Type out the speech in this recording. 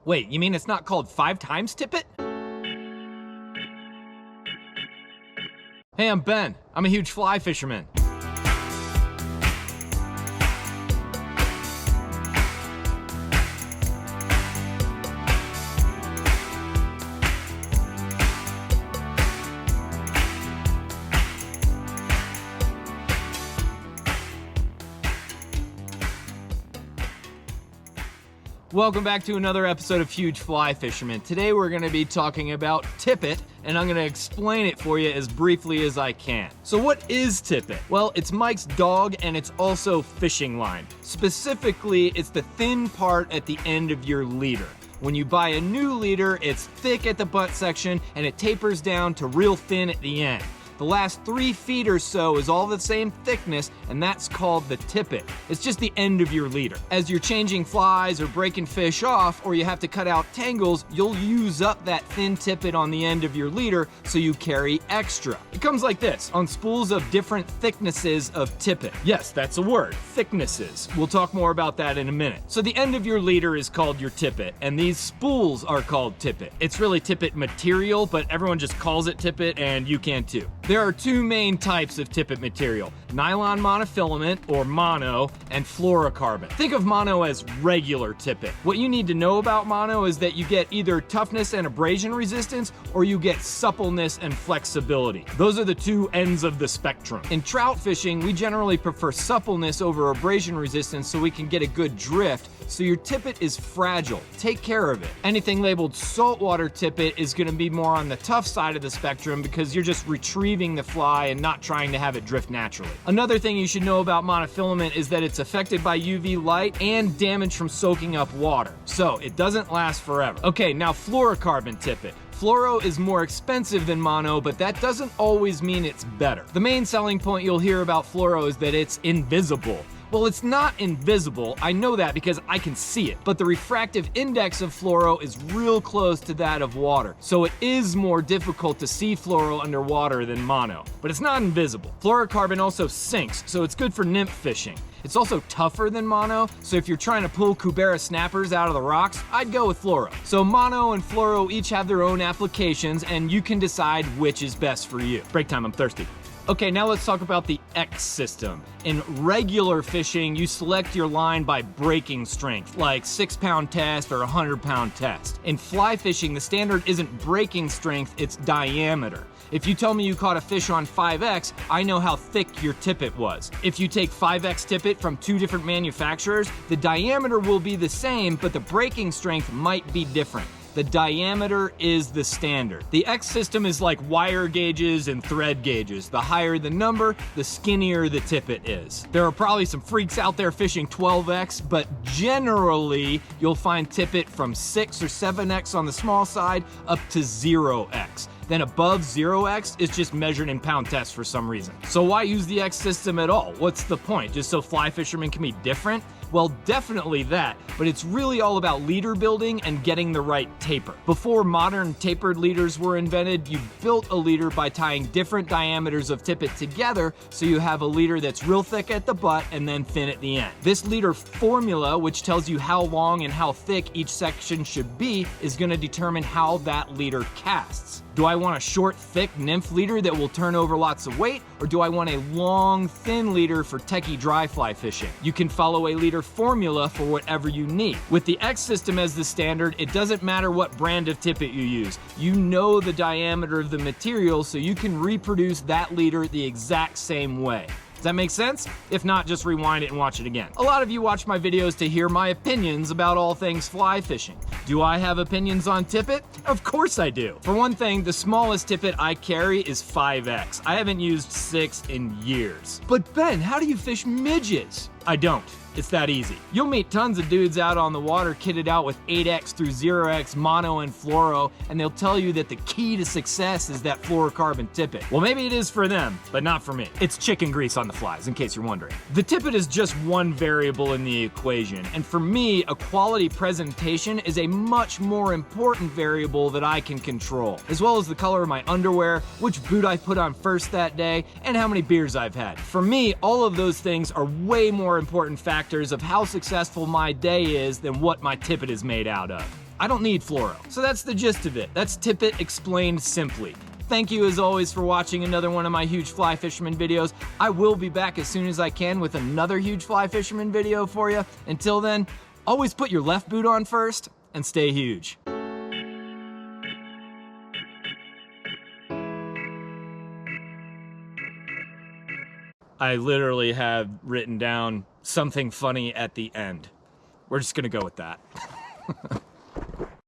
Wait, you mean it's not called 5 times tippet? Hey, I'm Ben. I'm a huge fly fisherman. Welcome back to another episode of Huge Fly Fisherman. Today we're going to be talking about tippet, and I'm going to explain it for you as briefly as I can. So what is tippet? Well, it's Mike's dog and it's also fishing line. Specifically, it's the thin part at the end of your leader. When you buy a new leader, it's thick at the butt section and it tapers down to real thin at the end. The last 3 feet or so is all the same thickness, and that's called the tippet. It's just the end of your leader. As you're changing flies or breaking fish off, or you have to cut out tangles, you'll use up that thin tippet on the end of your leader, so you carry extra. It comes like this, on spools of different thicknesses of tippet. Yes, that's a word, thicknesses. We'll talk more about that in a minute. So the end of your leader is called your tippet, and these spools are called tippet. It's really tippet material, but everyone just calls it tippet, and you can too. There are 2 main types of tippet material, nylon monofilament, or mono, and fluorocarbon. Think of mono as regular tippet. What you need to know about mono is that you get either toughness and abrasion resistance, or you get suppleness and flexibility. Those are the 2 ends of the spectrum. In trout fishing, we generally prefer suppleness over abrasion resistance so we can get a good drift, so your tippet is fragile. Take care of it. Anything labeled saltwater tippet is going to be more on the tough side of the spectrum because you're just retrieving the fly and not trying to have it drift naturally. Another thing you should know about monofilament is that it's affected by UV light and damage from soaking up water, so it doesn't last forever. Okay, now fluorocarbon tippet. Fluoro is more expensive than mono, but that doesn't always mean it's better. The main selling point you'll hear about fluoro is that it's invisible. Well, it's not invisible, I know that because I can see it, but the refractive index of fluoro is real close to that of water, so it is more difficult to see fluoro underwater than mono, but it's not invisible. Fluorocarbon also sinks, so it's good for nymph fishing. It's also tougher than mono, so if you're trying to pull cubera snappers out of the rocks, I'd go with fluoro. So mono and fluoro each have their own applications, and you can decide which is best for you. Break time, I'm thirsty. Okay, now let's talk about the X system. In regular fishing, you select your line by breaking strength, like 6-pound test or 100-pound test. In fly fishing, the standard isn't breaking strength, it's diameter. If you tell me you caught a fish on 5X, I know how thick your tippet was. If you take 5X tippet from 2 different manufacturers, the diameter will be the same, but the breaking strength might be different. The diameter is the standard. The X system is like wire gauges and thread gauges. The higher the number, the skinnier the tippet is. There are probably some freaks out there fishing 12X, but generally you'll find tippet from 6 or 7X on the small side up to 0X. Then above 0X is just measured in pound tests for some reason. So why use the X system at all? What's the point? Just so fly fishermen can be different? Well, definitely that, but it's really all about leader building and getting the right taper. Before modern tapered leaders were invented, you built a leader by tying different diameters of tippet together so you have a leader that's real thick at the butt and then thin at the end. This leader formula, which tells you how long and how thick each section should be, is going to determine how that leader casts. Do I want a short, thick nymph leader that will turn over lots of weight, or do I want a long, thin leader for techie dry fly fishing? You can follow a leader formula for whatever you need. With the X system as the standard, it doesn't matter what brand of tippet you use. You know the diameter of the material, so you can reproduce that leader the exact same way. Does that make sense? If not, just rewind it and watch it again. A lot of you watch my videos to hear my opinions about all things fly fishing. Do I have opinions on tippet? Of course I do. For one thing, the smallest tippet I carry is 5X. I haven't used 6 in years. But Ben, how do you fish midgets? I don't. It's that easy. You'll meet tons of dudes out on the water kitted out with 8X through 0X mono and fluoro, and they'll tell you that the key to success is that fluorocarbon tippet. Well, maybe it is for them, but not for me. It's chicken grease on the flies, in case you're wondering. The tippet is just one variable in the equation, and for me, a quality presentation is a much more important variable that I can control, as well as the color of my underwear, which boot I put on first that day, and how many beers I've had. For me, all of those things are way more important factors of how successful my day is than what my tippet is made out of. I don't need fluoro. So that's the gist of it. That's Tippet explained simply. Thank you as always for watching another one of my Huge Fly Fisherman videos. I will be back as soon as I can with another Huge Fly Fisherman video for you. Until then, always put your left boot on first and stay huge. I literally have written down something funny at the end. We're just gonna go with that.